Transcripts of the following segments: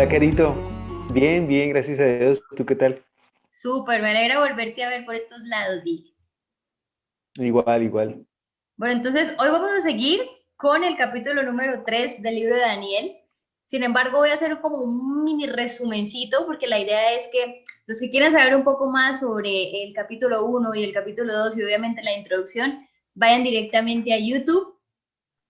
Hola, Carito. Bien, bien, gracias a Dios. ¿Tú qué tal? Súper, me alegra volverte a ver por estos lados, Vic. Igual, igual. Bueno, entonces hoy vamos a seguir con el capítulo número 3 del libro de Daniel. Sin embargo, voy a hacer como un mini resumencito porque la idea es que los que quieran saber un poco más sobre el capítulo 1 y el capítulo 2 y obviamente la introducción, vayan directamente a YouTube.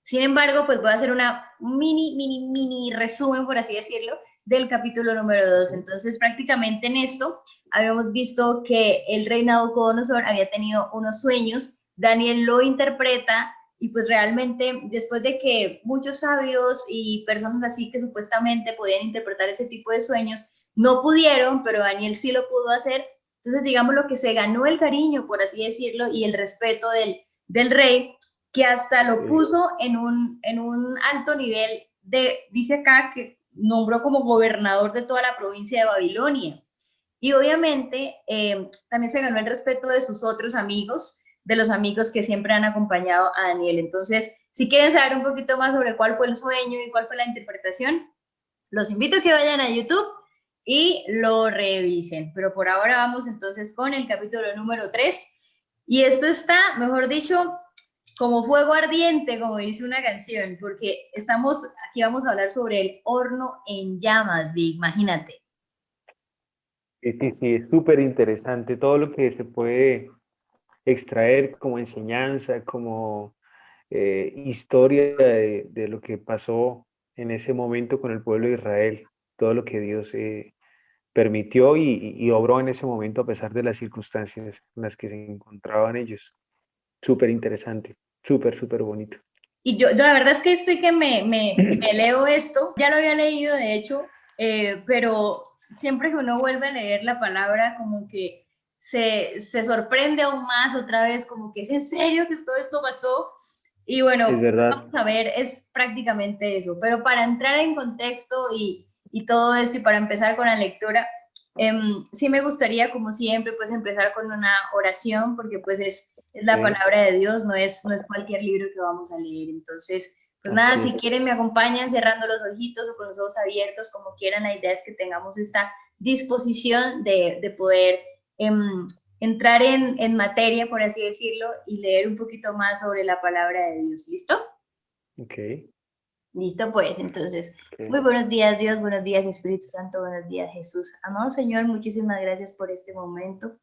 Sin embargo, pues voy a hacer un mini resumen, por así decirlo, del capítulo número 2. Entonces, prácticamente en esto habíamos visto que el rey Nabucodonosor había tenido unos sueños, Daniel lo interpreta y pues realmente después de que muchos sabios y personas así que supuestamente podían interpretar ese tipo de sueños, no pudieron, pero Daniel sí lo pudo hacer. Entonces, digamos lo que se ganó el cariño, por así decirlo, y el respeto del rey que hasta lo Sí. puso en un alto nivel dice acá que nombró como gobernador de toda la provincia de Babilonia. Y obviamente también se ganó el respeto de sus otros amigos, de los amigos que siempre han acompañado a Daniel. Entonces, si quieren saber un poquito más sobre cuál fue el sueño y cuál fue la interpretación, los invito a que vayan a YouTube y lo revisen. Pero por ahora vamos entonces con el capítulo número 3. Y esto está, mejor dicho, como fuego ardiente, como dice una canción, porque aquí vamos a hablar sobre el horno en llamas, Vic, imagínate. Sí, sí, sí, es súper interesante todo lo que se puede extraer como enseñanza, como historia de lo que pasó en ese momento con el pueblo de Israel, todo lo que Dios permitió y obró en ese momento a pesar de las circunstancias en las que se encontraban ellos. Súper interesante, súper, súper bonito. Y yo la verdad es que estoy que me leo esto, ya lo había leído de hecho, pero siempre que uno vuelve a leer la palabra, como que se sorprende aún más otra vez, como que es en serio que todo esto pasó. Y Es bueno, pues verdad. vamos a ver, es prácticamente eso. Pero para entrar en contexto y todo esto y para empezar con la lectura, sí me gustaría, como siempre, pues empezar con una oración, porque pues es la Sí, palabra de Dios, no es cualquier libro que vamos a leer. Entonces, pues nada, así si es. quieren me acompañan cerrando los ojitos o con los ojos abiertos, como quieran, la idea es que tengamos esta disposición de poder entrar en materia, por así decirlo, y leer un poquito más sobre la palabra de Dios. ¿Listo? Ok, Listo, pues, entonces, muy ok. buenos días, Dios, buenos días, Espíritu Santo, buenos días, Jesús. Amado Señor, muchísimas gracias por este momento.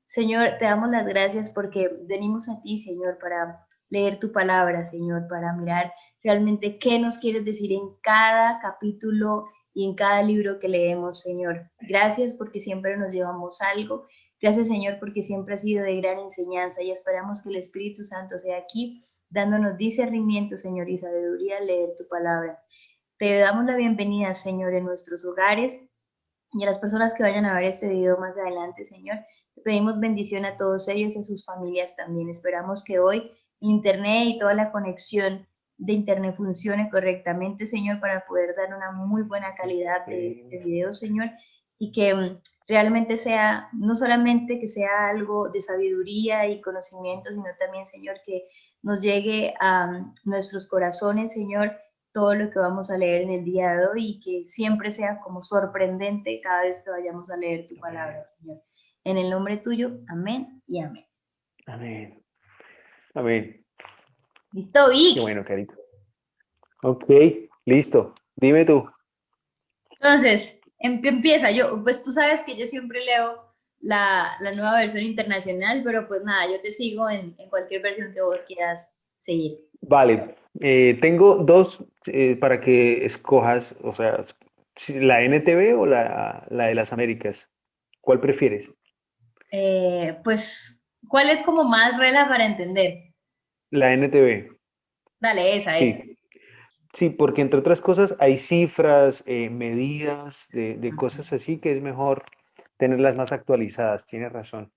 Señor, te damos las gracias porque venimos a ti, Señor, para leer tu palabra, Señor, para mirar realmente qué nos quieres decir en cada capítulo y en cada libro que leemos, Señor. Gracias porque siempre nos llevamos algo. Gracias, Señor, porque siempre ha sido de gran enseñanza y esperamos que el Espíritu Santo sea aquí dándonos discernimiento, Señor, y sabiduría al leer tu palabra. Te damos la bienvenida, Señor, en nuestros hogares y a las personas que vayan a ver este video más adelante, Señor. Te pedimos bendición a todos ellos y a sus familias también. Esperamos que hoy Internet y toda la conexión de Internet funcione correctamente, Señor, para poder dar una muy buena calidad de este Ok. video, Señor, y que realmente sea, no solamente que sea algo de sabiduría y conocimiento, sino también, Señor, que nos llegue a nuestros corazones, Señor, todo lo que vamos a leer en el día de hoy y que siempre sea como sorprendente cada vez que vayamos a leer tu palabra, Amén. Señor. En el nombre tuyo, amén y amén. Amén. Amén. ¿Listo, Qué Vic? bueno, Carito. Ok, listo. Dime tú. Entonces, empieza. Pues tú sabes que yo siempre leo la nueva versión internacional, pero pues nada, yo te sigo en cualquier versión que vos quieras seguir. Vale. Tengo dos para que escojas, o sea, la NTV o la de las Américas. ¿Cuál prefieres? Pues, ¿cuál es como más regla para entender? La NTV. Dale, esa. Sí, sí, porque entre otras cosas hay cifras, medidas de cosas así que es mejor tenerlas más actualizadas. Tienes razón.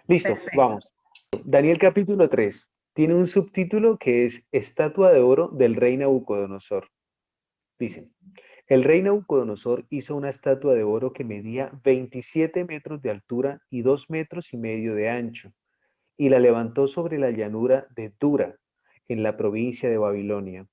Listo, Perfecto. vamos. Daniel capítulo 3 tiene un subtítulo que es Estatua de oro del rey Nabucodonosor. Dice, el rey Nabucodonosor hizo una estatua de oro que medía 27 metros de altura y 2,5 metros de ancho, y la levantó sobre la llanura de Dura, en la provincia de Babilonia.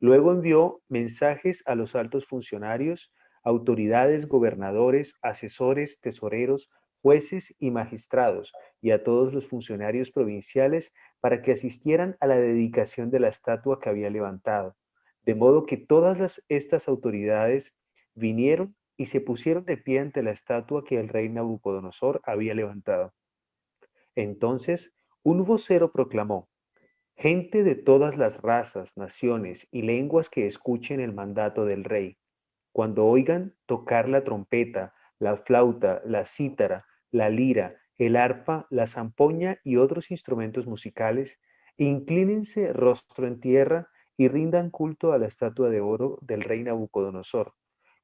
Luego envió mensajes a los altos funcionarios, autoridades, gobernadores, asesores, tesoreros, jueces y magistrados, y a todos los funcionarios provinciales para que asistieran a la dedicación de la estatua que había levantado. De modo que estas autoridades vinieron y se pusieron de pie ante la estatua que el rey Nabucodonosor había levantado. Entonces, un vocero proclamó: gente de todas las razas, naciones y lenguas que escuchen el mandato del rey, cuando oigan tocar la trompeta, la flauta, la cítara, la lira, el arpa, la zampoña y otros instrumentos musicales, inclínense rostro en tierra y rindan culto a la estatua de oro del rey Nabucodonosor.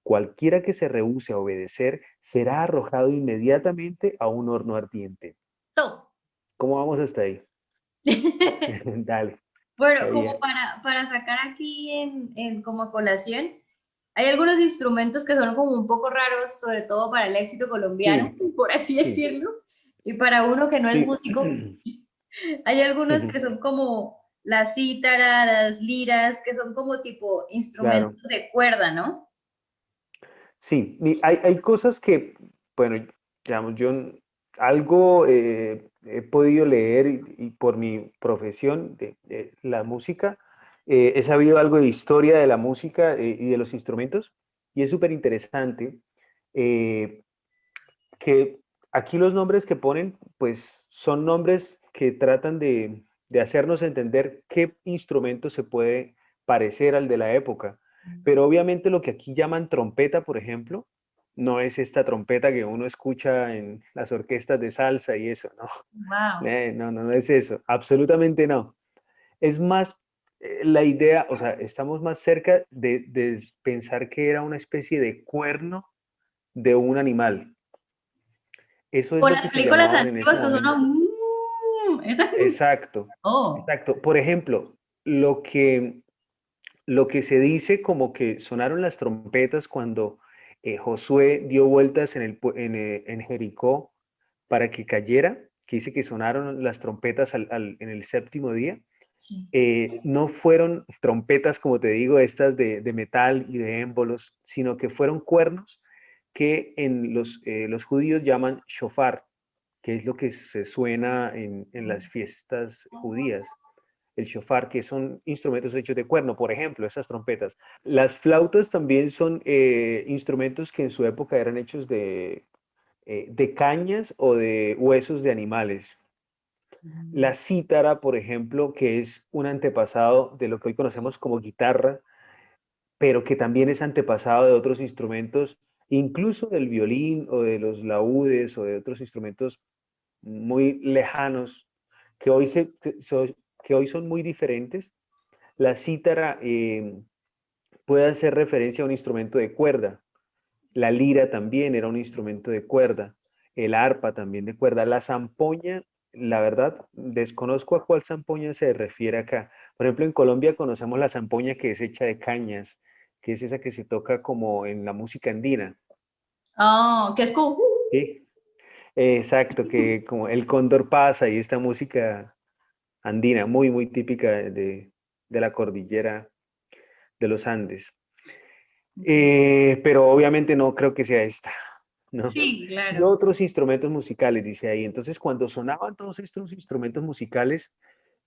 Cualquiera que se rehúse a obedecer será arrojado inmediatamente a un horno ardiente. Top. ¿Cómo vamos hasta ahí? Dale, está Bueno, como bien. para sacar aquí en como a colación, hay algunos instrumentos que son como un poco raros, sobre todo para el éxito colombiano, Sí, por así sí, decirlo, y para uno que no es sí. músico, hay algunos que son como la cítara, las liras, que son como tipo instrumentos Claro. de cuerda, ¿no? Sí, hay cosas que, bueno, digamos, algo he podido leer y por mi profesión de la música, he sabido algo de historia de la música y de los instrumentos, y es súper interesante eh, que aquí los nombres que ponen, pues son nombres que tratan de hacernos entender qué instrumento se puede parecer al de la época. Pero obviamente lo que aquí llaman trompeta, por ejemplo, no es esta trompeta que uno escucha en las orquestas de salsa y eso, no. Wow. No es eso, absolutamente no. Es más la idea, o sea, estamos más cerca de pensar que era una especie de cuerno de un animal. Eso es Con lo las que se películas llamaban en ese antiguas que suena momento. esa. Exacto, Oh. exacto. Por ejemplo, lo que se dice como que sonaron las trompetas cuando Josué dio vueltas en Jericó para que cayera, que dice que sonaron las trompetas en el séptimo día. Sí. No fueron trompetas, como te digo, estas de metal y de émbolos, sino que fueron cuernos que en los judíos llaman shofar, que es lo que se suena en las fiestas judías. El shofar, que son instrumentos hechos de cuerno, por ejemplo, esas trompetas. Las flautas también son instrumentos que en su época eran hechos de cañas o de huesos de animales. La cítara, por ejemplo, que es un antepasado de lo que hoy conocemos como guitarra, pero que también es antepasado de otros instrumentos, incluso del violín o de los laúdes o de otros instrumentos muy lejanos, que hoy, que hoy son muy diferentes. La cítara puede hacer referencia a un instrumento de cuerda. La lira también era un instrumento de cuerda. El arpa también de cuerda. La zampoña, la verdad, desconozco a cuál zampoña se refiere acá. Por ejemplo, en Colombia conocemos la zampoña que es hecha de cañas, que es esa que se toca como en la música andina. Oh, que es como... ¿Sí? Exacto, que como el cóndor pasa y esta música andina, muy, muy típica de la cordillera de los Andes. Pero obviamente no creo que sea esta, ¿no? Sí, Y claro. otros instrumentos musicales, dice ahí. Entonces, cuando sonaban todos estos instrumentos musicales,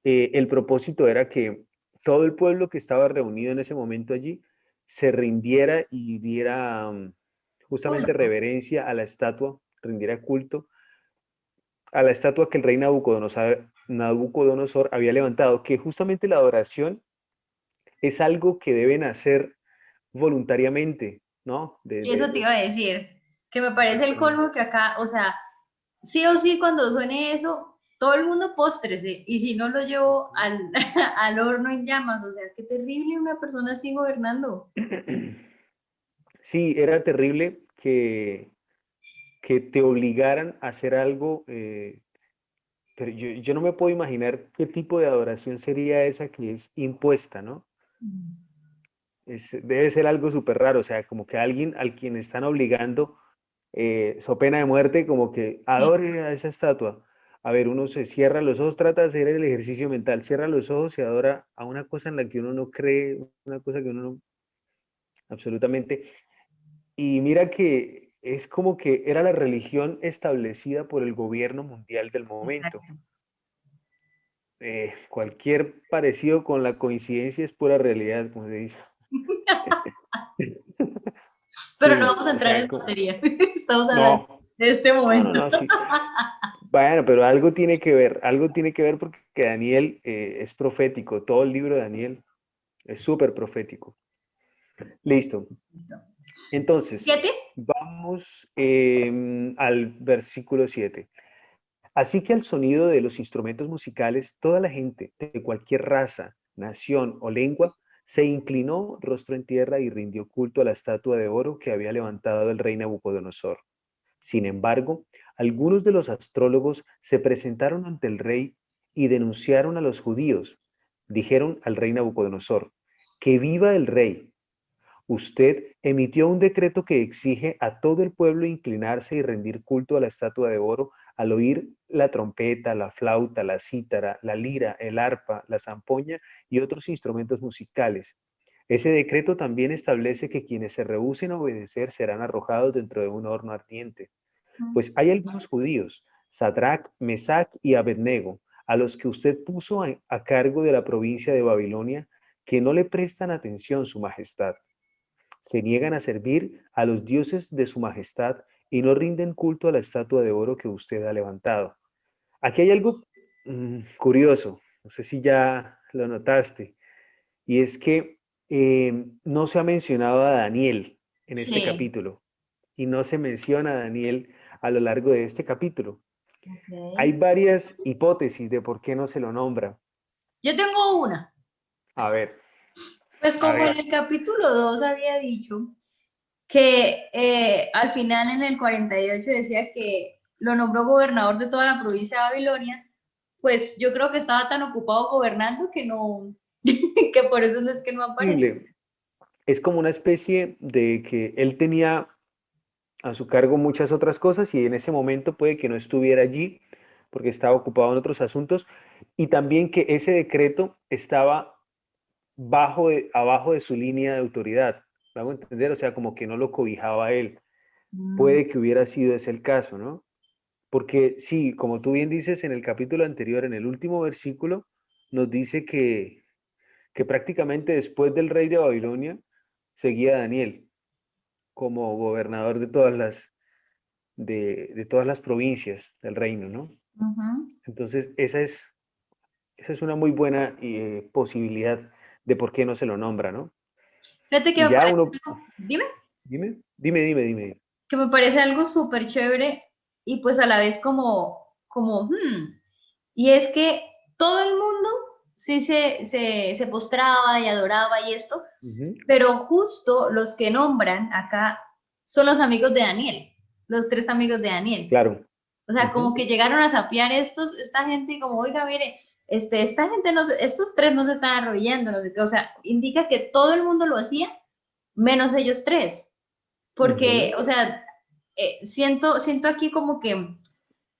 el propósito era que todo el pueblo que estaba reunido en ese momento allí se rindiera y diera justamente Culto. reverencia a la estatua, rindiera culto a la estatua que el rey Nabucodonosor había levantado, que justamente la adoración es algo que deben hacer voluntariamente, ¿no? Sí, eso te iba a decir, que me parece el Sí. colmo que acá, o sea, sí o sí cuando suene eso, todo el mundo póstrese, y si no lo llevo al, al horno en llamas, o sea, qué terrible una persona así gobernando. Sí, era terrible que te obligaran a hacer algo, pero yo no me puedo imaginar qué tipo de adoración sería esa que es impuesta, ¿no? Debe ser algo súper raro, o sea, como que alguien al quien están obligando, so pena de muerte, como que Sí. adore a esa estatua. A ver, uno se cierra los ojos, trata de hacer el ejercicio mental, cierra los ojos y adora a una cosa en la que uno no cree, una cosa que uno no, absolutamente. Y mira que es como que era la religión establecida por el gobierno mundial del momento. Exacto. Cualquier parecido con la coincidencia es pura realidad, como se dice. Pero no Sí, vamos a o entrar sea, en materia. Estamos hablando no, de este no, momento. sí. Bueno, pero algo tiene que ver porque Daniel es profético, todo el libro de Daniel es súper profético. Listo. Listo. Entonces, ¿Siete? vamos al versículo 7. Así que al sonido de los instrumentos musicales, toda la gente de cualquier raza, nación o lengua se inclinó rostro en tierra y rindió culto a la estatua de oro que había levantado el rey Nabucodonosor. Sin embargo, algunos de los astrólogos se presentaron ante el rey y denunciaron a los judíos. Dijeron al rey Nabucodonosor, que viva el rey. Usted emitió un decreto que exige a todo el pueblo inclinarse y rendir culto a la estatua de oro al oír la trompeta, la flauta, la cítara, la lira, el arpa, la zampoña y otros instrumentos musicales. Ese decreto también establece que quienes se rehúsen a obedecer serán arrojados dentro de un horno ardiente. Pues hay algunos judíos, Sadrach, Mesach y Abednego, a los que usted puso a cargo de la provincia de Babilonia, que no le prestan atención, su majestad. Se niegan a servir a los dioses de su majestad y no rinden culto a la estatua de oro que usted ha levantado. Aquí hay algo curioso, no sé si ya lo notaste, y es que no se ha mencionado a Daniel en este Sí. capítulo y no se menciona a Daniel a lo largo de este capítulo. Hay Ok. varias hipótesis de por qué no se lo nombra. Yo tengo una. A ver, Pues a como en ver. el capítulo 2 había dicho que al final en el 48 decía que lo nombró gobernador de toda la provincia de Babilonia, pues yo creo que estaba tan ocupado gobernando que no, que por eso no es que no aparece. Posible. Es como una especie de que él tenía a su cargo muchas otras cosas y en ese momento puede que no estuviera allí porque estaba ocupado en otros asuntos y también que ese decreto estaba abajo de su línea de autoridad. ¿Vamos a entender? O sea, como que no lo cobijaba a él. Mm, Puede que hubiera sido ese el caso, ¿no? Porque sí, como tú bien dices en el capítulo anterior, en el último versículo, nos dice que prácticamente después del rey de Babilonia seguía Daniel como gobernador de todas las provincias del reino, ¿no? ujú. Entonces, esa es una muy buena posibilidad de por qué no se lo nombra, ¿no? Fíjate que Y me ya parece uno, dime, dime. que me parece algo súper chévere y pues a la vez y es que todo el mundo sí se postraba y adoraba y esto, Ujú, pero justo los que nombran acá son los amigos de Daniel, los tres amigos de Daniel. claro. O sea, como Ujú, que llegaron a sapear esta gente y como, oiga, mire, esta gente, no, estos tres no se están arrodillando, no sé qué. O sea, indica que todo el mundo lo hacía, menos ellos tres. Porque, ujú. o sea, siento aquí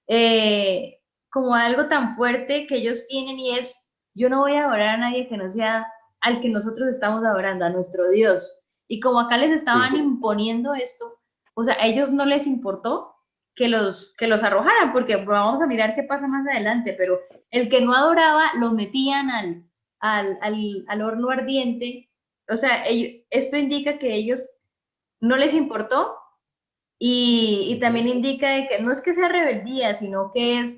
eh, como algo tan fuerte que ellos tienen y es, yo no voy a adorar a nadie que no sea al que nosotros estamos adorando, a nuestro Dios. Y como acá les estaban Sí, imponiendo esto, o sea, a ellos no les importó que los arrojaran, porque vamos a mirar qué pasa más adelante, pero el que no adoraba lo metían al horno ardiente. O sea, esto indica que ellos no les importó y también ujú. indica de que no es que sea rebeldía, sino que es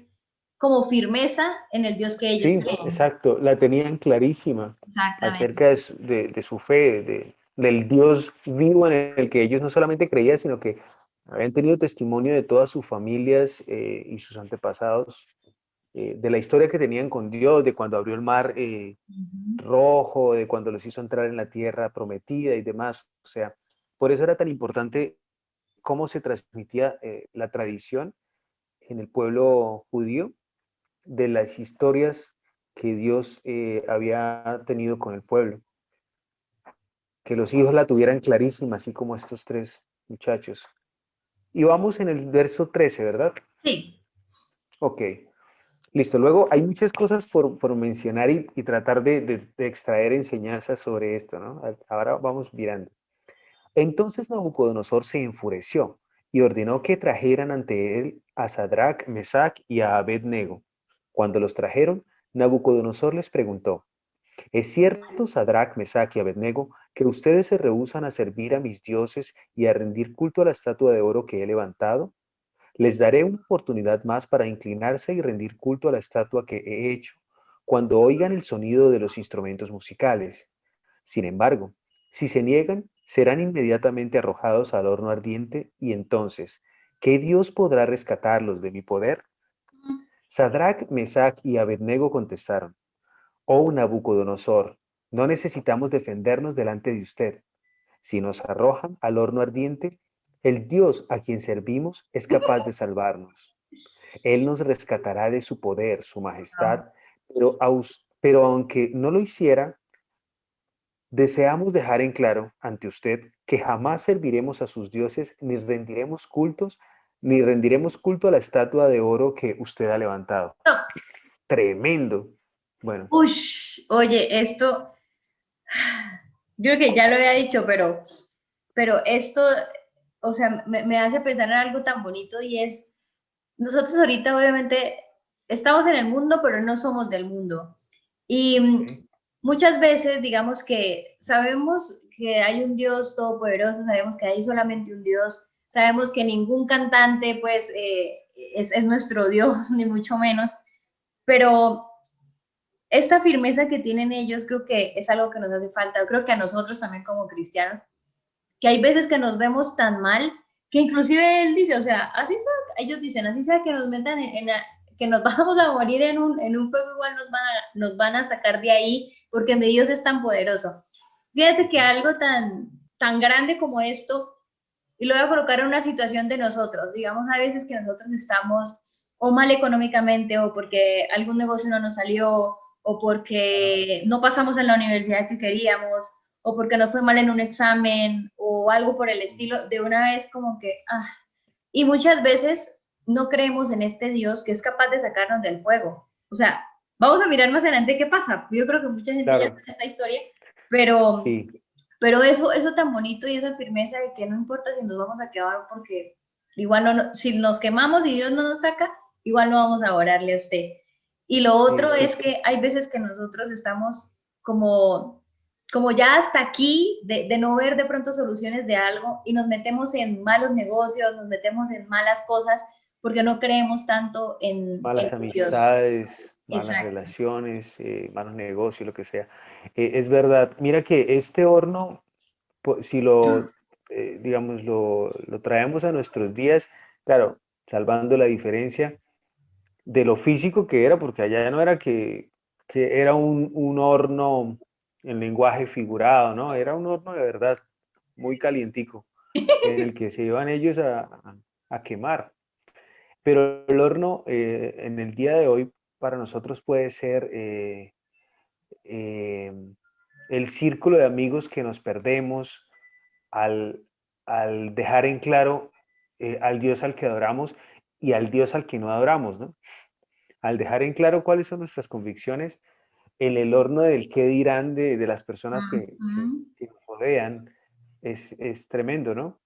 como firmeza en el Dios que ellos Sí, creen. exacto. La tenían clarísima Exactamente. acerca de su fe, del Dios vivo en el que ellos no solamente creían, sino que habían tenido testimonio de todas sus familias y sus antepasados, de la historia que tenían con Dios, de cuando abrió el mar Ujú. rojo, de cuando los hizo entrar en la tierra prometida y demás. O sea, por eso era tan importante cómo se transmitía la tradición en el pueblo judío de las historias que Dios había tenido con el pueblo, que los hijos la tuvieran clarísima, así como estos tres muchachos. Y vamos en el verso 13, ¿verdad? Sí. Ok, listo. Luego hay muchas cosas por mencionar y tratar de extraer enseñanzas sobre esto, ¿no? Ahora vamos mirando. Entonces Nabucodonosor se enfureció y ordenó que trajeran ante él a Sadrach, Mesach y a Abednego. Cuando los trajeron, Nabucodonosor les preguntó: ¿Es cierto, Sadrach, Mesach y Abednego, que ustedes se rehúsan a servir a mis dioses y a rendir culto a la estatua de oro que he levantado? Les daré una oportunidad más para inclinarse y rendir culto a la estatua que he hecho, cuando oigan el sonido de los instrumentos musicales. Sin embargo, si se niegan, serán inmediatamente arrojados al horno ardiente y entonces, ¿qué Dios podrá rescatarlos de mi poder? Sadrach, Mesach y Abednego contestaron: Oh Nabucodonosor, no necesitamos defendernos delante de usted. Si nos arrojan al horno ardiente, el Dios a quien servimos es capaz de salvarnos. Él nos rescatará de su poder, su majestad, pero aunque no lo hiciera, deseamos dejar en claro ante usted que jamás serviremos a sus dioses ni rendiremos culto a la estatua de oro que usted ha levantado. No. Tremendo. Bueno, Ush, oye, esto, yo creo que ya lo había dicho, pero esto, o sea, me hace pensar en algo tan bonito y es, nosotros ahorita obviamente estamos en el mundo, pero no somos del mundo. Y sí, muchas veces, digamos que sabemos que hay un Dios todopoderoso, sabemos que hay solamente un Dios, sabemos que ningún cantante, pues, es nuestro Dios, ni mucho menos, pero esta firmeza que tienen ellos creo que es algo que nos hace falta. Creo que a nosotros también como cristianos, que hay veces que nos vemos tan mal, que inclusive él dice, o sea, así sea, ellos dicen, así sea que nos metan que nos vamos a morir en un fuego, igual nos van a sacar de ahí, porque mi Dios es tan poderoso. Fíjate que algo tan grande como esto, y lo voy a colocar en una situación de nosotros, digamos a veces que nosotros estamos o mal económicamente, o porque algún negocio no nos salió, o claro. porque no pasamos en la universidad que queríamos, o porque nos fue mal en un examen, o algo por el estilo, de una vez como que, y muchas veces no creemos en este Dios que es capaz de sacarnos del fuego. O sea, vamos a mirar más adelante qué pasa. Yo creo que mucha gente ya sabe Claro, esta historia, pero sí, pero eso tan bonito y esa firmeza de que no importa si nos vamos a quedar porque igual si nos quemamos y Dios no nos saca, igual no vamos a orarle a usted. Y lo otro sí, es que hay veces que nosotros estamos como, como ya hasta aquí de no ver de pronto soluciones de algo y nos metemos en malos negocios, nos metemos en malas cosas porque no creemos tanto en malas Dios. amistades, malas Exacto. relaciones, malos negocios, lo que sea. Es verdad. Mira que este horno, si lo, digamos, lo traemos a nuestros días, claro, salvando la diferencia de lo físico que era, porque allá no era que era un horno en lenguaje figurado, ¿no? Era un horno de verdad, muy calientico, en el que se iban ellos a quemar. Pero el horno en el día de hoy para nosotros puede ser eh, el círculo de amigos que nos perdemos al, al dejar en claro al Dios al que adoramos y al Dios al que no adoramos, ¿no? Al dejar en claro cuáles son nuestras convicciones, en el horno del qué dirán de las personas Ujú. que nos rodean, es tremendo, ¿no?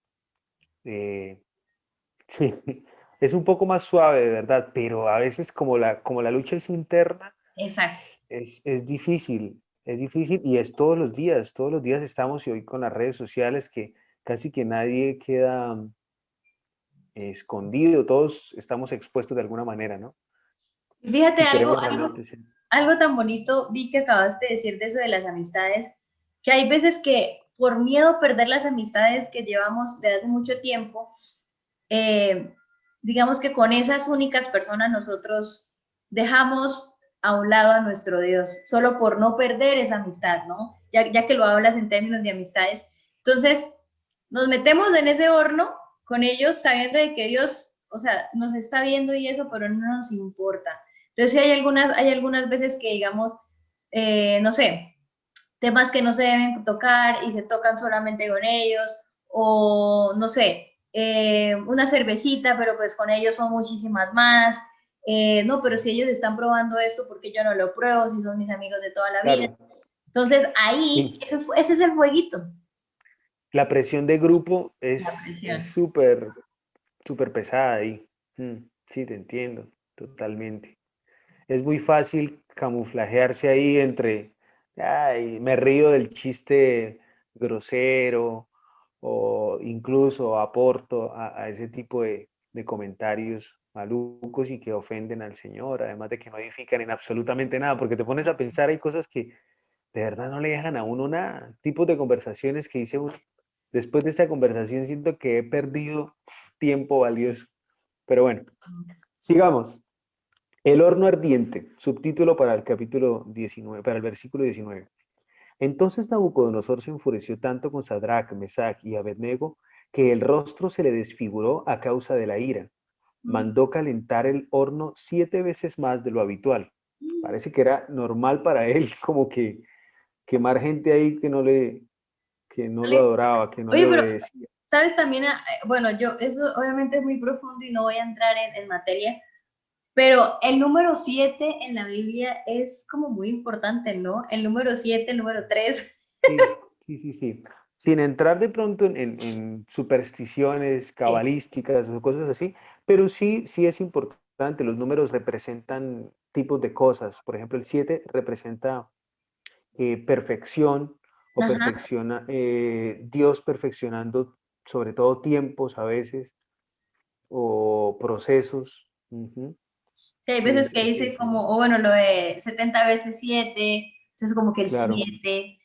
Eh, Sí, es un poco más suave, de verdad, pero a veces como la lucha es interna, Exacto. es difícil y es todos los días estamos y hoy con las redes sociales que casi que nadie queda escondido, todos estamos expuestos de alguna manera, ¿no? Fíjate Si queremos realmente ser. algo tan bonito, vi que acabaste de decir de eso de las amistades, que hay veces que por miedo a perder las amistades que llevamos de hace mucho tiempo, eh, digamos que con esas únicas personas nosotros dejamos a un lado a nuestro Dios, solo por no perder esa amistad, ¿no? Ya que lo hablas en términos de amistades. Entonces, nos metemos en ese horno con ellos sabiendo de que Dios, o sea, nos está viendo y eso, pero no nos importa. Entonces, sí hay algunas veces que, digamos, no sé, temas que no se deben tocar y se tocan solamente con ellos, o no sé, una cervecita, pero pues con ellos son muchísimas más. No, pero si ellos están probando esto, ¿por qué yo no lo pruebo? Si son mis amigos de toda la vida. Claro, Entonces, ahí, sí, ese es el jueguito. la presión de grupo La es presión. súper, súper pesada ahí. Sí, te entiendo, totalmente. Es muy fácil camuflajearse ahí entre, ay, me río del chiste grosero o incluso aporto a ese tipo de comentarios malucos y que ofenden al Señor, además de que no edifican en absolutamente nada, porque te pones a pensar, hay cosas que de verdad no le dejan a uno nada, tipos de conversaciones que dice uno, después de esta conversación siento que he perdido tiempo valioso. Pero bueno, sigamos. El horno ardiente, subtítulo para el capítulo 19, para el versículo 19. Entonces Nabucodonosor se enfureció tanto con Sadrach, Mesach y Abednego que el rostro se le desfiguró a causa de la ira. Mandó calentar el horno 7 veces más de lo habitual. Parece que era normal para él como que quemar gente ahí que no lo ¿Vale? adoraba, que no le Oye, pero, obedecía. ¿sabes también? Bueno, eso obviamente es muy profundo y no voy a entrar en materia, pero el número 7 en la Biblia es como muy importante, ¿no? El número 7, el número 3. Sí, sí, sí, sí. Sin entrar de pronto en supersticiones Sí. cabalísticas o cosas así, pero sí, sí es importante. Los números representan tipos de cosas. Por ejemplo, el 7 representa perfección o Ajá. perfecciona, Dios perfeccionando sobre todo tiempos a veces o procesos. Ujú. Sí, hay Sí, veces que sí, dice sí. como, o bueno, lo de 70 veces 7, entonces como que el Claro. 7,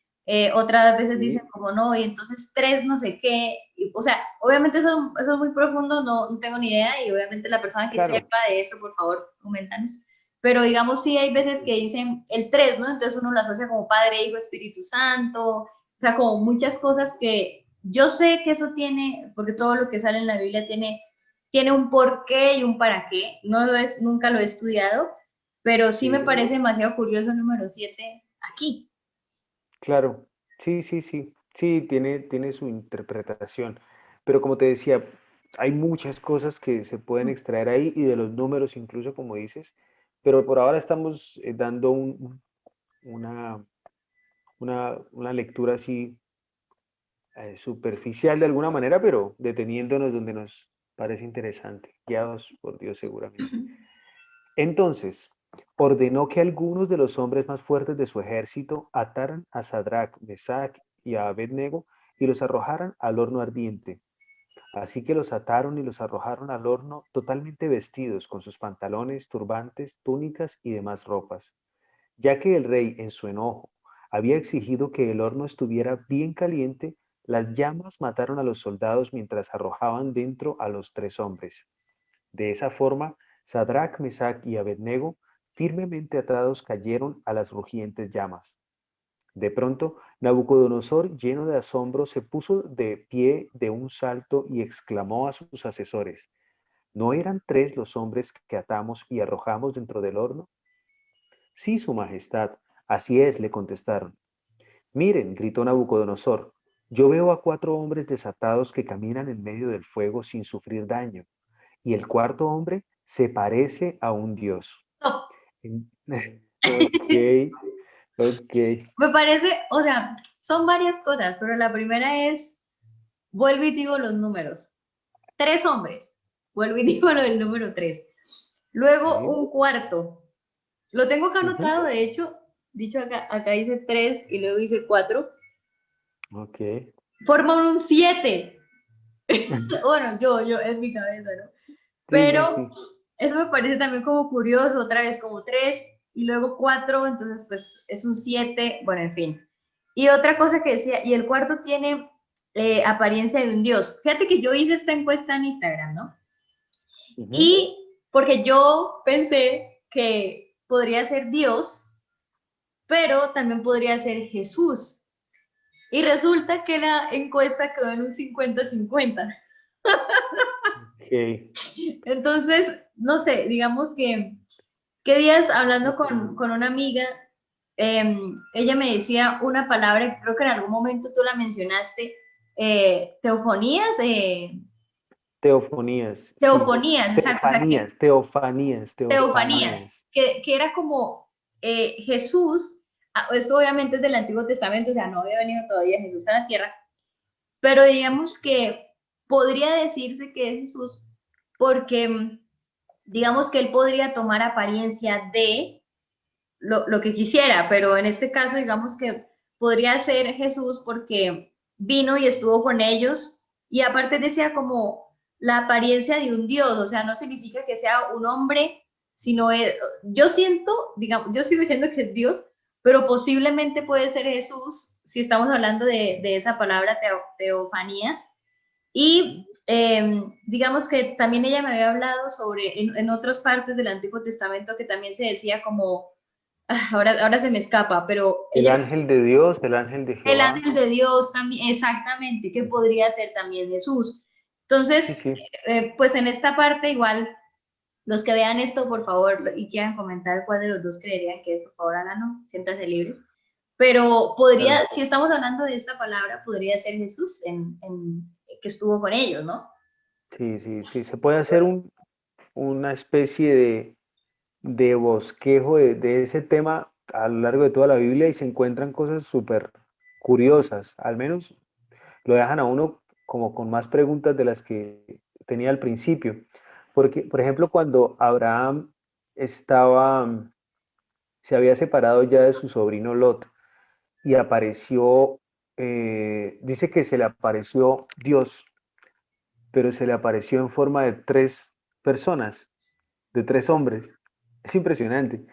otras veces dicen Sí, como no, y entonces 3 no sé qué, o sea, obviamente eso es muy profundo, no tengo ni idea, y obviamente la persona que claro. sepa de eso, por favor, coméntanos. Pero digamos, sí hay veces que dicen el 3, ¿no? Entonces uno lo asocia como Padre, Hijo, Espíritu Santo, o sea, como muchas cosas que yo sé que eso tiene, porque todo lo que sale en la Biblia tiene un porqué y un para qué. Nunca lo he estudiado, pero sí me Sí. parece demasiado curioso el número 7 aquí. Claro, sí, sí, sí, sí, tiene su interpretación, pero como te decía, hay muchas cosas que se pueden extraer ahí y de los números incluso, como dices, pero por ahora estamos dando una, una lectura así superficial de alguna manera, pero deteniéndonos donde nos parece interesante, guiados por Dios seguramente. Entonces, ordenó que algunos de los hombres más fuertes de su ejército ataran a Sadrach, Mesach y a Abednego y los arrojaran al horno ardiente. Así que los ataron y los arrojaron al horno totalmente vestidos, con sus pantalones, turbantes, túnicas y demás ropas. Ya que el rey, en su enojo, había exigido que el horno estuviera bien caliente, las llamas mataron a los soldados mientras arrojaban dentro a los 3 hombres. De esa forma, Sadrach, Mesach y Abednego, firmemente atados, cayeron a las rugientes llamas. De pronto, Nabucodonosor, lleno de asombro, se puso de pie de un salto y exclamó a sus asesores, ¿no eran 3 los hombres que atamos y arrojamos dentro del horno? Sí, su majestad, así es, le contestaron. Miren, gritó Nabucodonosor, yo veo a 4 hombres desatados que caminan en medio del fuego sin sufrir daño, y el cuarto hombre se parece a un dios. Stop. Ok, ok. Me parece, o sea, son varias cosas, pero la primera es, vuelvo y digo los números. 3 hombres, vuelvo y digo lo del número 3. Luego Sí, un cuarto. Lo tengo acá ujú, anotado, de hecho, dicho acá dice 3 y luego dice 4. ok. Forman un 7. Bueno, yo en mi cabeza, ¿no? Sí, sí, Pero sí. eso me parece también como curioso, otra vez como 3 y luego 4, entonces pues es un 7, bueno, en fin. Y otra cosa que decía, y el cuarto tiene apariencia de un dios. Fíjate que yo hice esta encuesta en Instagram, ¿no? Ujú. Y porque yo pensé que podría ser Dios, pero también podría ser Jesús. Y resulta que la encuesta quedó en un 50-50. Ok. Entonces, no sé, digamos que, ¿qué días hablando con una amiga, ella me decía una palabra, creo que en algún momento tú la mencionaste, teofonías, Teofonías, sí. teofonías, exacto, o sea, que Teofanías, teofanías, teofanías. que era como Jesús, esto obviamente es del Antiguo Testamento, o sea, no había venido todavía Jesús a la tierra, pero digamos que podría decirse que es Jesús porque digamos que él podría tomar apariencia de lo que quisiera, pero en este caso digamos que podría ser Jesús porque vino y estuvo con ellos y aparte decía como la apariencia de un Dios, o sea, no significa que sea un hombre, sino yo siento, digamos, yo sigo diciendo que es Dios, pero posiblemente puede ser Jesús si estamos hablando de esa palabra teofanías. Y digamos que también ella me había hablado sobre, en otras partes del Antiguo Testamento, que también se decía como, ahora se me escapa, pero El ella, ángel de Dios, el ángel de el Jehová. ángel de Dios también, exactamente, que podría ser también Jesús. Sí, Entonces, sí. pues en esta parte igual, los que vean esto, por favor, y quieran comentar cuál de los dos creerían que es, por favor, háganlo, siéntanse libres. Pero Claro. podría, si estamos hablando de esta palabra, podría ser Jesús que estuvo con ellos, ¿no? Sí, sí, sí. Se puede hacer una especie de bosquejo de ese tema a lo largo de toda la Biblia y se encuentran cosas súper curiosas. Al menos lo dejan a uno como con más preguntas de las que tenía al principio. Porque, por ejemplo, cuando Abraham estaba, se había separado ya de su sobrino Lot y apareció, dice que se le apareció Dios, pero se le apareció en forma de tres personas, de tres hombres. Es impresionante.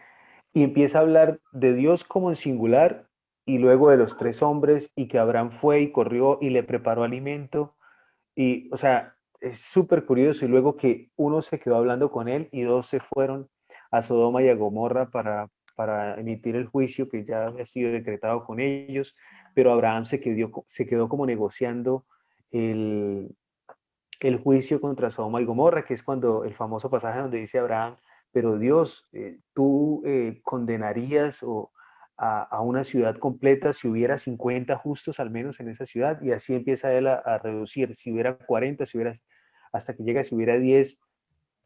Y empieza a hablar de Dios como en singular y luego de los tres hombres y que Abraham fue y corrió y le preparó alimento. Y, o sea, es súper curioso. Y luego que uno se quedó hablando con él y dos se fueron a Sodoma y a Gomorra para emitir el juicio que ya había sido decretado con ellos. Pero Abraham se quedó como negociando el, el juicio contra Sodoma y Gomorra, que es cuando el famoso pasaje donde dice Abraham, pero Dios, tú condenarías a una ciudad completa si hubiera 50 justos al menos en esa ciudad, y así empieza él a reducir, si hubiera 40, si hubiera, hasta que llega si hubiera 10,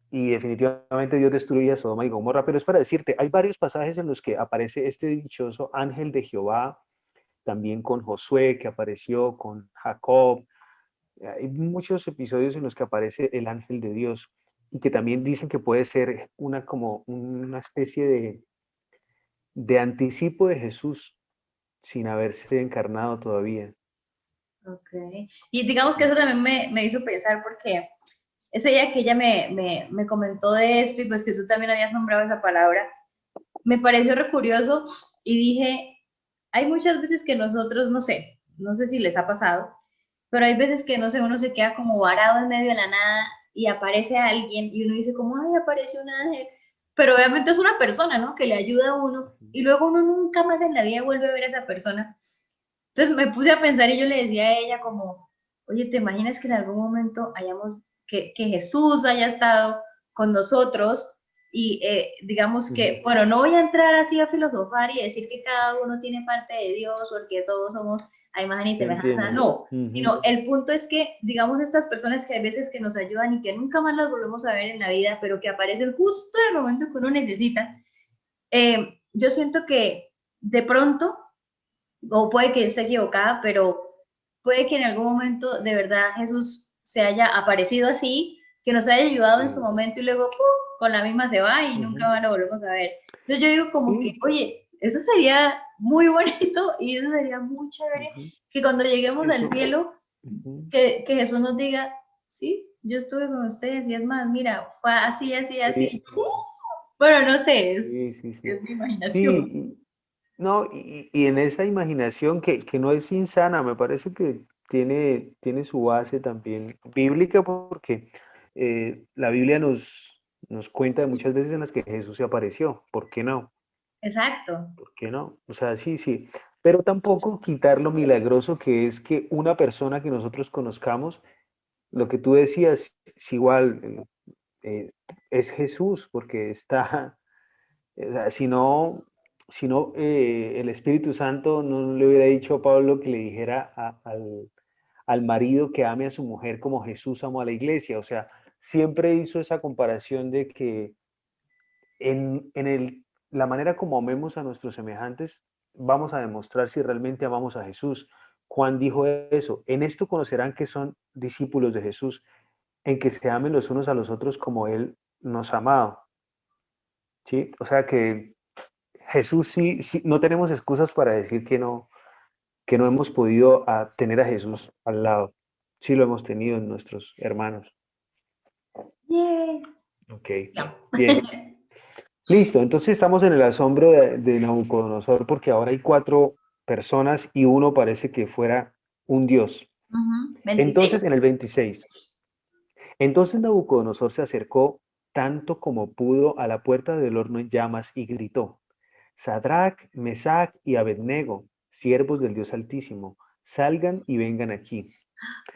y definitivamente Dios destruía Sodoma y Gomorra, pero es para decirte, hay varios pasajes en los que aparece este dichoso ángel de Jehová, también con Josué, que apareció con Jacob. Hay muchos episodios en los que aparece el ángel de Dios y que también dicen que puede ser una como una especie de anticipo de Jesús sin haberse encarnado todavía. Ok. Y digamos que eso también me hizo pensar porque ese día que ella me comentó de esto y pues que tú también habías nombrado esa palabra, me pareció re curioso y dije, hay muchas veces que nosotros, no sé si les ha pasado, pero hay veces que, no sé, uno se queda como varado en medio de la nada y aparece alguien y uno dice como, ay, apareció un ángel, pero obviamente es una persona, ¿no? Que le ayuda a uno y luego uno nunca más en la vida vuelve a ver a esa persona. Entonces me puse a pensar y yo le decía a ella como, oye, ¿te imaginas que en algún momento que Jesús haya estado con nosotros? Y digamos que, Ujú. bueno, no voy a entrar así a filosofar y decir que cada uno tiene parte de Dios porque todos somos a imagen y Te semejanza, entiendo. no, Ujú. sino el punto es que, digamos, estas personas que hay veces que nos ayudan y que nunca más las volvemos a ver en la vida, pero que aparecen justo en el momento que uno necesita, yo siento que de pronto o puede que esté equivocada, pero puede que en algún momento de verdad Jesús se haya aparecido así, que nos haya ayudado en su Sí. momento y luego ¡pum! Con la misma se va y nunca Ujú. más lo volvemos a ver. Entonces yo digo como que, Sí. oye, eso sería muy bonito y eso sería muy chévere Ujú. que cuando lleguemos al Eso. cielo, Ujú. que Jesús nos diga, sí, yo estuve con ustedes y es más, mira, fue así, así, Sí, así. Bueno, no sé, sí, sí, sí. es mi imaginación. Sí, no, y en esa imaginación que no es insana, me parece que tiene su base también bíblica, porque la Biblia nos cuenta de muchas veces en las que Jesús se apareció. ¿Por qué no? Exacto, ¿Por qué no? O sea, sí, sí. Pero tampoco quitar lo milagroso que es que una persona que nosotros conozcamos, lo que tú decías, es igual, es Jesús, porque está. O sea, si no, el Espíritu Santo no le hubiera dicho a Pablo que le dijera al marido que ame a su mujer como Jesús amó a la iglesia. O sea, siempre hizo esa comparación de que la manera como amemos a nuestros semejantes, vamos a demostrar si realmente amamos a Jesús. Juan dijo eso, en esto conocerán que son discípulos de Jesús, en que se amen los unos a los otros como Él nos ha amado. ¿Sí? O sea que Jesús sí, no tenemos excusas para decir que no hemos podido tener a Jesús al lado. Sí lo hemos tenido en nuestros hermanos. Yeah. Ok, Digamos. bien. Listo, entonces estamos en el asombro de Nabucodonosor porque ahora hay 4 personas y uno parece que fuera un dios. Ujú. 26. Entonces en el 26, entonces Nabucodonosor se acercó tanto como pudo a la puerta del horno en llamas y gritó, Sadrach, Mesach y Abednego, siervos del Dios Altísimo, salgan y vengan aquí.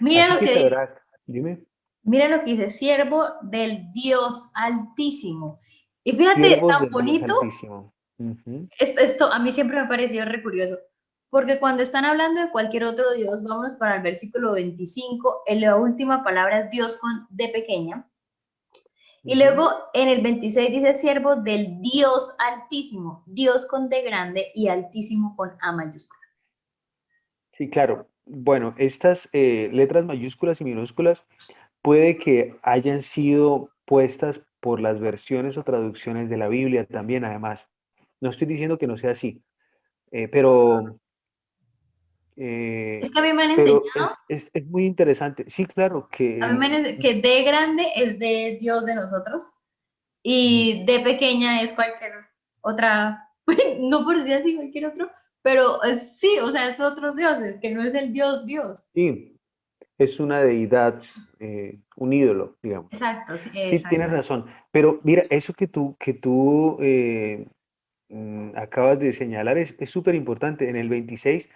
Mira Así lo que que dice, Sadrach, dime, mira lo que dice, siervo del Dios Altísimo. Y fíjate, siervos tan del Dios bonito, Altísimo. Ujú. esto a mí siempre me ha parecido re curioso, porque cuando están hablando de cualquier otro Dios, vámonos para el versículo 25, en la última palabra es Dios con D pequeña, y Ujú. luego en el 26 dice siervo del Dios Altísimo, Dios con D grande y Altísimo con A mayúscula. Sí, claro. Bueno, estas letras mayúsculas y minúsculas puede que hayan sido puestas por las versiones o traducciones de la Biblia también, además. No estoy diciendo que no sea así, eh, pero, Es eh, que a mí me han enseñado, pero es muy interesante. Sí, claro a mí me han que... enseñado que D grande es de Dios de nosotros, Ujú. y de pequeña es cualquier otra, no por decir así, cualquier otro, pero sí, o sea, es otros dioses, que no es el Dios Dios. Sí, es una deidad, un ídolo, digamos. Exacto, sí, Sí, exacto. tienes razón. Pero mira, eso que tú acabas de señalar es súper importante. En el 26,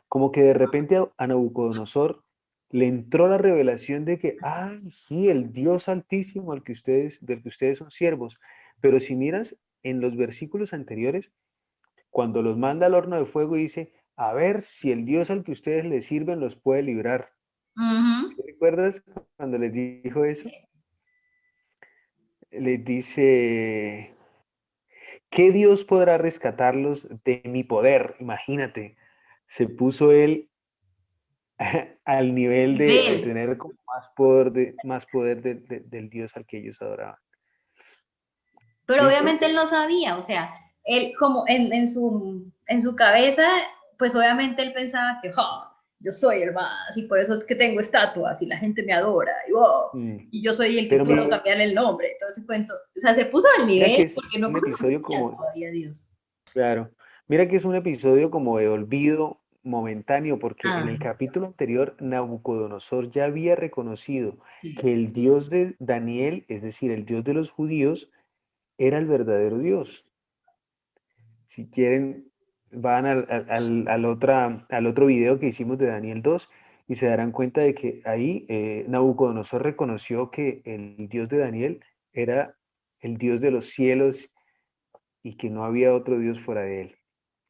como que de repente a Nabucodonosor le entró la revelación de que, ay, sí, el Dios Altísimo del que ustedes son siervos. Pero si miras en los versículos anteriores, cuando los manda al horno de fuego, dice, a ver si el Dios al que ustedes le sirven los puede librar. Ujú. ¿Sí recuerdas cuando les dijo eso? Les dice, ¿qué Dios podrá rescatarlos de mi poder? Imagínate, se puso él al nivel de Nivel. tener como más poder del Dios al que ellos adoraban. Pero ¿Listo? obviamente él no sabía, o sea, él como en su cabeza, pues obviamente él pensaba que, "Ja, yo soy el más, y por eso es que tengo estatuas y la gente me adora, y, wow, Mm. y yo soy el que Pero puedo cambiarle el nombre, todo ese cuento. O sea, se puso al mira nivel que es porque no un episodio conocía como, todavía a Dios. claro, mira que es un episodio como de olvido momentáneo, porque en Ah, el capítulo anterior Nabucodonosor ya había reconocido sí. que el Dios de Daniel, es decir, el Dios de los judíos, era el verdadero Dios. Si quieren, van al otro video que hicimos de Daniel 2 y se darán cuenta de que ahí Nabucodonosor reconoció que el Dios de Daniel era el Dios de los cielos y que no había otro Dios fuera de él.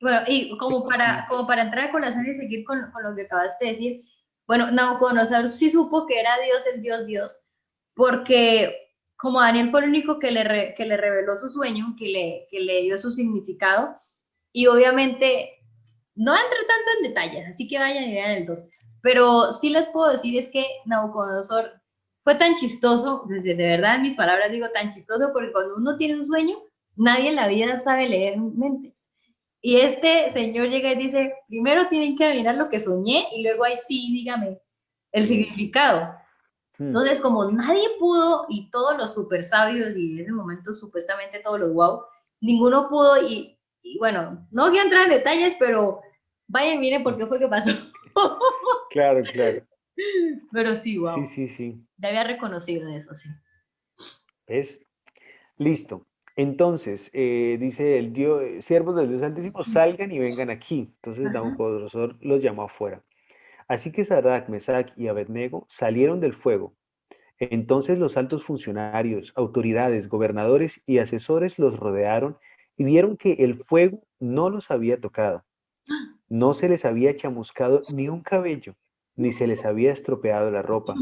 Bueno, y Esto es un- como para entrar a colación y seguir con lo que acabaste de decir, bueno, Nabucodonosor sí supo que era Dios el Dios Dios, porque como Daniel fue el único que le reveló su sueño, que le dio su significado, y obviamente no entré tanto en detalles, así que vayan y vean el 2, pero sí les puedo decir es que Nabucodonosor fue tan chistoso, desde de verdad en mis palabras digo tan chistoso, porque cuando uno tiene un sueño, nadie en la vida sabe leer mentes. Y este señor llega y dice, primero tienen que adivinar lo que soñé y luego ahí sí, dígame el Sí. significado. Hmm. Entonces, como nadie pudo y todos los super sabios y en ese momento supuestamente todos los wow, ninguno pudo y bueno, no quiero entrar en detalles, pero vayan, miren por qué fue que pasó. Claro, claro. Pero sí, Sí, wow, sí, sí. ya había reconocido eso, sí. ¿Ves? Listo. Entonces, dice el Dios, siervos del Dios Altísimo, salgan y vengan aquí. Entonces Ajá. Nabucodonosor los llamó afuera. Así que Sadrach, Mesach y Abednego salieron del fuego. Entonces los altos funcionarios, autoridades, gobernadores y asesores los rodearon y vieron que el fuego no los había tocado. No se les había chamuscado ni un cabello, ni se les había estropeado la ropa,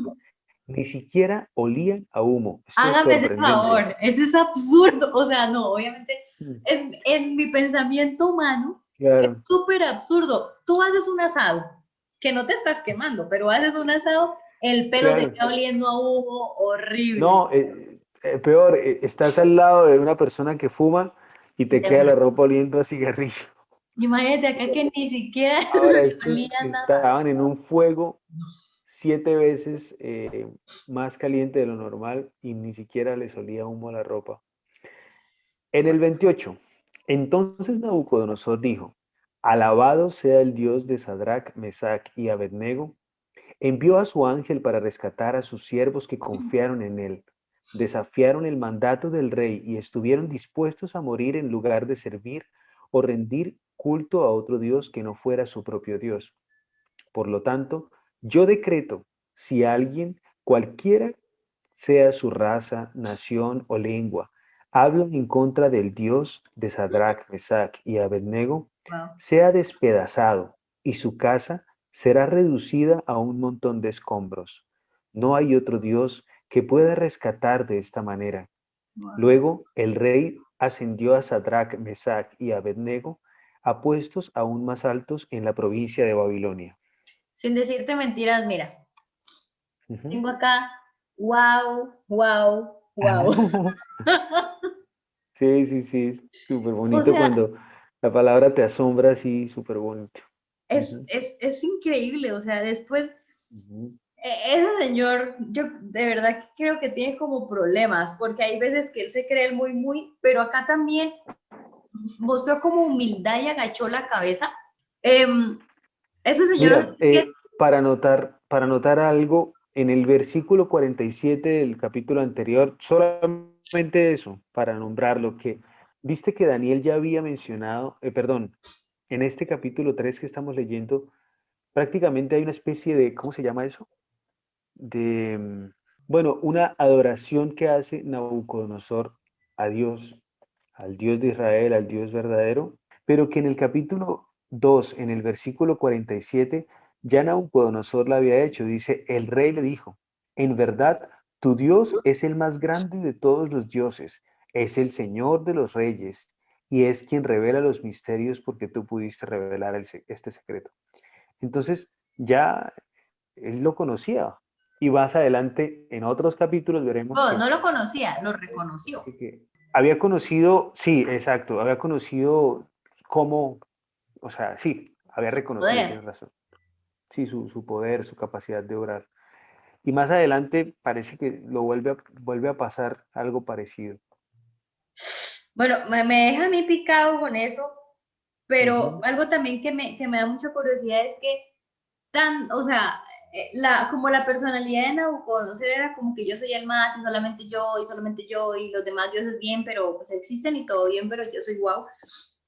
ni siquiera olían a humo. Esto es Hágame ese sorprendente. favor, eso es absurdo. O sea, no, obviamente, Mm. en mi pensamiento humano, es Claro. súper absurdo. Tú haces un asado que no te estás quemando, pero haces un asado, el pelo te Claro. queda oliendo a humo horrible. No, peor, estás al lado de una persona que fuma y Y te de queda la una. ropa oliendo a cigarrillo. Imagínate acá que ni siquiera Ahora olía estos nada. estaban en un fuego 7 veces más caliente de lo normal y ni siquiera les olía humo a la ropa. En el 28, entonces Nabucodonosor dijo, alabado sea el Dios de Sadrach, Mesach y Abednego. Envió a su ángel para rescatar a sus siervos que confiaron en él. Desafiaron el mandato del rey y estuvieron dispuestos a morir en lugar de servir o rendir culto a otro Dios que no fuera su propio Dios. Por lo tanto, yo decreto, si alguien, cualquiera sea su raza, nación o lengua, habla en contra del Dios de Sadrach, Mesach y Abednego, Wow. sea despedazado y su casa será reducida a un montón de escombros. No hay otro Dios que pueda rescatar de esta manera. Wow. Luego el rey ascendió a Sadrach, Mesach y Abednego a puestos aún más altos en la provincia de Babilonia. Sin decirte mentiras, mira, Ujú. tengo acá, wow, wow, wow. Sí, sí, sí, es súper O bonito sea, cuando la palabra te asombra así, súper bonito. es, Ujú, es, es increíble, o sea, después, ujú. ese señor, yo de verdad que creo que tiene como problemas, porque hay veces que él se cree el muy, muy, pero acá también mostró como humildad y agachó la cabeza. Em, ese señor, Mira, que, para notar algo, en el versículo 47 del capítulo anterior, solamente eso, para nombrarlo, que viste que Daniel ya había mencionado, perdón, en este capítulo 3 que estamos leyendo, prácticamente hay una especie de, ¿cómo se llama eso? De, bueno, una adoración que hace Nabucodonosor a Dios, al Dios de Israel, al Dios verdadero, pero que en el capítulo 2 en el versículo 47 ya Nabucodonosor la había hecho. Dice, el rey le dijo, en verdad, tu Dios es el más grande de todos los dioses, es el Señor de los reyes y es quien revela los misterios porque tú pudiste revelar este secreto. Entonces, ya él lo conocía. Y más adelante, en otros capítulos, veremos no, no lo conocía, lo reconoció. que había conocido, sí, exacto, había conocido cómo, o sea, sí, había reconocido, Poder. tienes razón, sí, su poder, su capacidad de orar. Y más adelante parece que vuelve a pasar algo parecido. Bueno, me deja a mí picado con eso, pero Ujú, algo también que me da mucha curiosidad es que o sea, como la personalidad de Nabucodonosor era como que yo soy el más y solamente yo y los demás dioses bien, pero pues existen y todo bien, pero yo soy guau.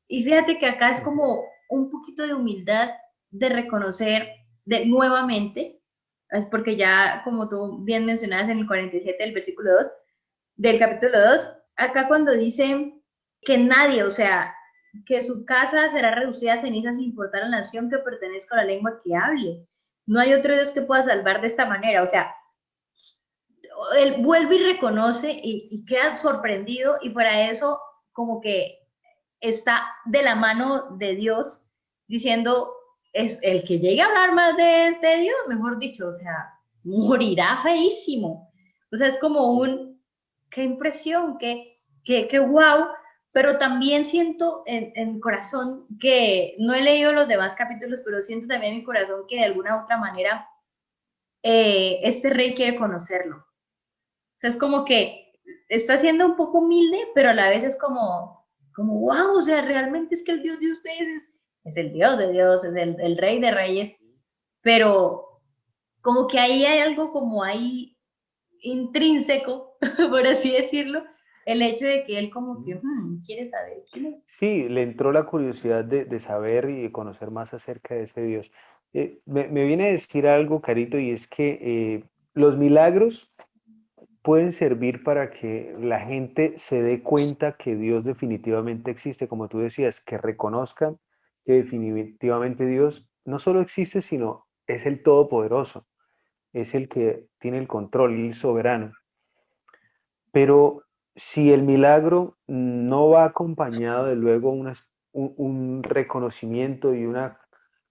Y fíjate que acá es ujú, como un poquito de humildad de reconocer de nuevamente, es porque ya como tú bien mencionabas en el 47 del versículo 2 del capítulo 2 acá cuando dice que nadie, o sea, que su casa será reducida a cenizas sin importar a la nación que pertenezca a la lengua que hable. No hay otro Dios que pueda salvar de esta manera. O sea, él vuelve y reconoce y queda sorprendido y fuera de eso, como que está de la mano de Dios diciendo, es el que llegue a hablar más de este Dios, mejor dicho, o sea, morirá feísimo. O sea, es como qué impresión, qué wow, pero también siento en mi corazón que no he leído los demás capítulos, pero siento también en mi corazón que de alguna u otra manera este rey quiere conocerlo. O sea, es como que está siendo un poco humilde, pero a la vez es como wow, o sea, realmente es que el Dios de ustedes es el Dios de Dios, es el rey de reyes, pero como que ahí hay algo como ahí intrínseco, por así decirlo, el hecho de que él como que ujú. quiere saber quién es. Sí, le entró la curiosidad de saber y de conocer más acerca de ese Dios. Me viene a decir algo, Carito, y es que los milagros pueden servir para que la gente se dé cuenta que Dios definitivamente existe, como tú decías, que reconozcan que definitivamente Dios no solo existe, sino es el Todopoderoso, es el que tiene el control, el soberano. Pero si el milagro no va acompañado de luego un reconocimiento y una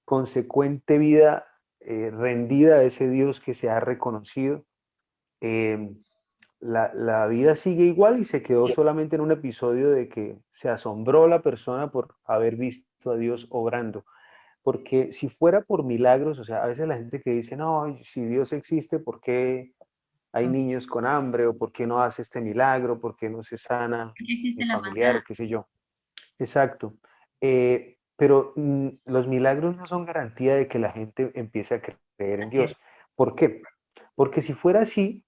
consecuente vida rendida a ese Dios que se ha reconocido. Em, la vida sigue igual y se quedó solamente en un episodio de que se asombró la persona por haber visto a Dios obrando. Porque si fuera por milagros, o sea, a veces la gente que dice, no, si Dios existe, ¿por qué hay niños con hambre? ¿O por qué no hace este milagro? ¿Por qué no se sana Porque mi existe la familiar? maldad. O qué sé yo. Exacto. Pero los milagros no son garantía de que la gente empiece a creer en Así es. Dios. ¿Por qué? Porque si fuera así,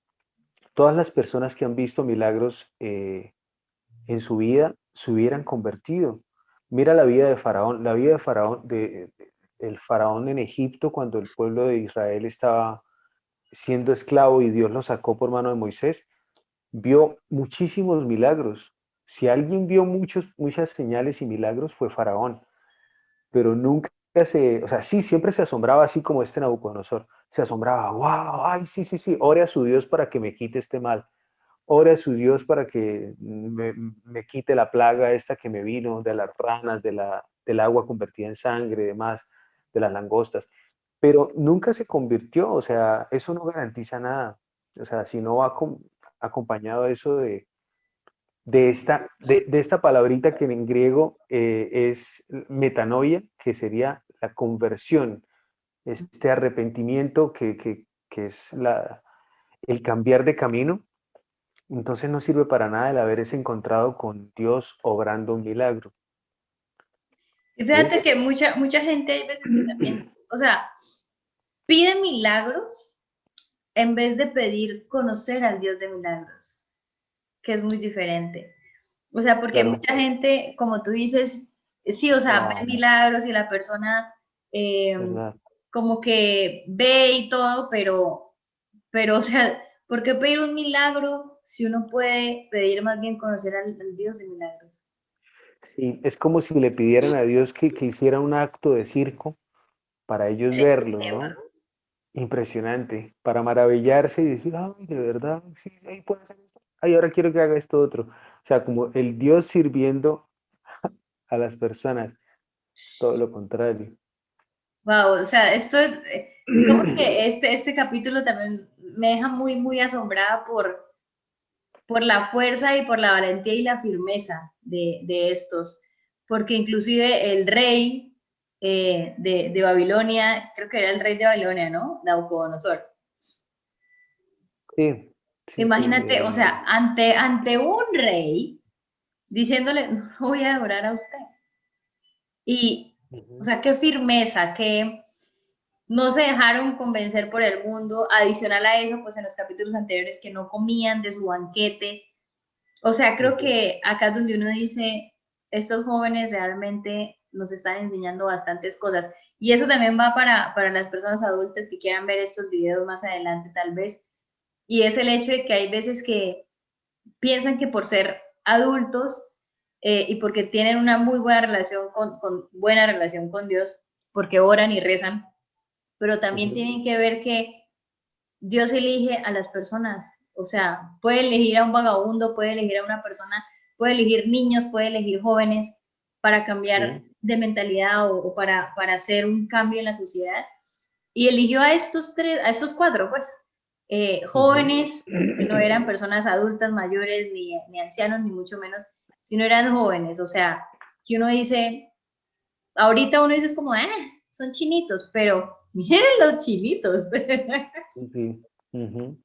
todas las personas que han visto milagros en su vida se hubieran convertido. Mira la vida de Faraón, la vida de Faraón, el Faraón en Egipto cuando el pueblo de Israel estaba siendo esclavo y Dios lo sacó por mano de Moisés, vio muchísimos milagros. Si alguien vio muchas señales y milagros fue Faraón, pero nunca o sea, sí, siempre se asombraba así como este Nabucodonosor, se asombraba, wow, ay, sí, sí, sí, ore a su Dios para que me quite este mal, ore a su Dios para que me quite la plaga esta que me vino de las ranas, del agua convertida en sangre y demás, de las langostas, pero nunca se convirtió, o sea, eso no garantiza nada, o sea, si no va acompañado eso de esta palabrita que en griego es metanoia, que sería la conversión, este arrepentimiento que es el cambiar de camino, entonces no sirve para nada el haberse encontrado con Dios obrando un milagro. Y fíjate ¿Ves? que mucha gente hay veces que también, o sea, pide milagros en vez de pedir conocer al Dios de milagros, que es muy diferente. O sea, porque Claro, mucha gente, como tú dices, sí, o sea, ve claro, milagros y la persona ¿verdad? como que ve y todo, pero, o sea, ¿por qué pedir un milagro si uno puede pedir más bien conocer al Dios de milagros? Sí, es como si le pidieran a Dios que hiciera un acto de circo para ellos Sí, verlo, ¿no? Impresionante, para maravillarse y decir, ay, de verdad, sí, ahí puede hacer esto. Ay, ahora quiero que haga esto otro. O sea, como el Dios sirviendo a las personas, todo lo contrario. wow, o sea, esto es, digamos que este capítulo también me deja muy asombrada por la fuerza y por la valentía y la firmeza de estos, porque inclusive el rey de Babilonia, creo que era el rey de Babilonia, ¿no? Nabucodonosor. Sí, sí, sí. Imagínate, o sea, ante un rey diciéndole, no voy a adorar a usted. Y, o Ujú, sea, qué firmeza, que no se dejaron convencer por el mundo. Adicional a eso, pues en los capítulos anteriores que no comían de su banquete. O sea, creo ujú. que acá es donde uno dice, estos jóvenes realmente nos están enseñando bastantes cosas. Y eso también va para las personas adultas que quieran ver estos videos más adelante, tal vez. Y es el hecho de que hay veces que piensan que por ser adultos y porque tienen una muy buena relación buena relación con Dios, porque oran y rezan, pero también Ujú. tienen que ver que Dios elige a las personas, o sea, puede elegir a un vagabundo, puede elegir a una persona, puede elegir niños, puede elegir jóvenes para cambiar Sí. de mentalidad o para hacer un cambio en la sociedad. Y eligió a estos tres, a estos cuatro, pues, Ujú. jóvenes, que no eran personas adultas, mayores, ni ancianos, ni mucho menos, sino eran jóvenes, o sea, que uno dice, ahorita uno dice es como, son chinitos, pero miren los chinitos. Sí. Ujú. Me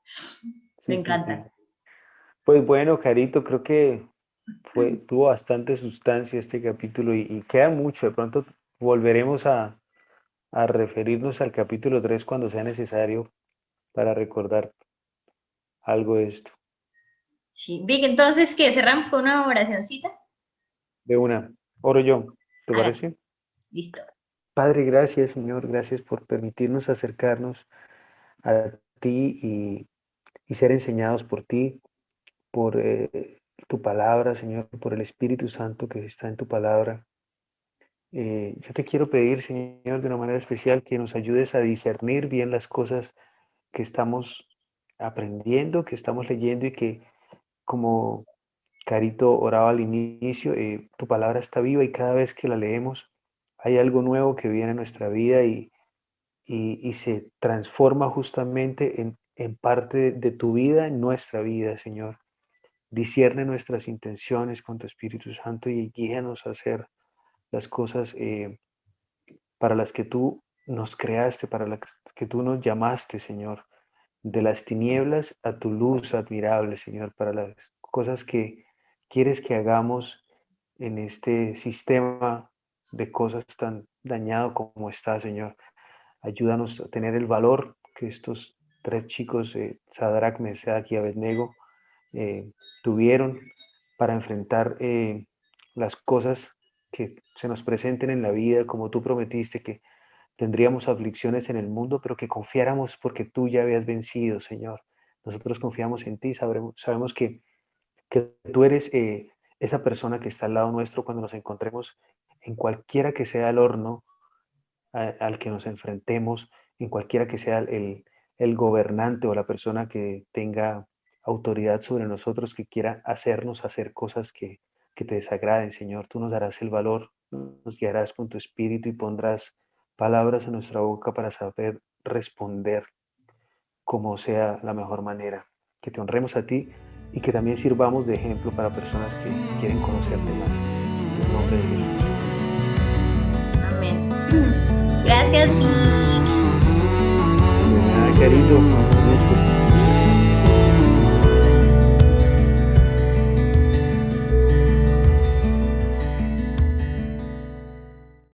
Sí, sí, sí. encantan. Pues bueno, Carito, creo que tuvo bastante sustancia este capítulo y queda mucho. De pronto volveremos a referirnos al capítulo 3 cuando sea necesario para recordar algo de esto. Sí. Vic, entonces, ¿qué? ¿Cerramos con una oracioncita? De una. Oro yo, ¿te Hágale. parece? Listo. Padre, gracias, Señor, gracias por permitirnos acercarnos a ti y ser enseñados por ti, por tu palabra, Señor, por el Espíritu Santo que está en tu palabra. Yo te quiero pedir, Señor, de una manera especial que nos ayudes a discernir bien las cosas que estamos aprendiendo, que estamos leyendo y que, como Carito oraba al inicio, tu palabra está viva y cada vez que la leemos hay algo nuevo que viene a nuestra vida y se transforma justamente en parte de tu vida, en nuestra vida, Señor. Discierne nuestras intenciones con tu Espíritu Santo y guíanos a hacer las cosas para las que tú nos creaste, para las que tú nos llamaste, Señor. De las tinieblas a tu luz admirable, Señor, para las cosas que quieres que hagamos en este sistema de cosas tan dañado como está, Señor. Ayúdanos a tener el valor que estos tres chicos, Sadrach, Mesach y Abednego, eh, tuvieron para enfrentar las cosas que se nos presenten en la vida, como tú prometiste que tendríamos aflicciones en el mundo, pero que confiáramos porque tú ya habías vencido, Señor. Nosotros confiamos en ti, sabemos que tú eres esa persona que está al lado nuestro cuando nos encontremos en cualquiera que sea el horno al que nos enfrentemos, en cualquiera que sea el gobernante o la persona que tenga autoridad sobre nosotros, que quiera hacernos hacer cosas que te desagraden, Señor. Tú nos darás el valor, nos guiarás con tu espíritu y pondrás palabras en nuestra boca para saber responder como sea la mejor manera. Que te honremos a ti y que también sirvamos de ejemplo para personas que quieren conocerte más. En el nombre de Jesús. Amén. Gracias, Vic. De nada, querido. Un gusto.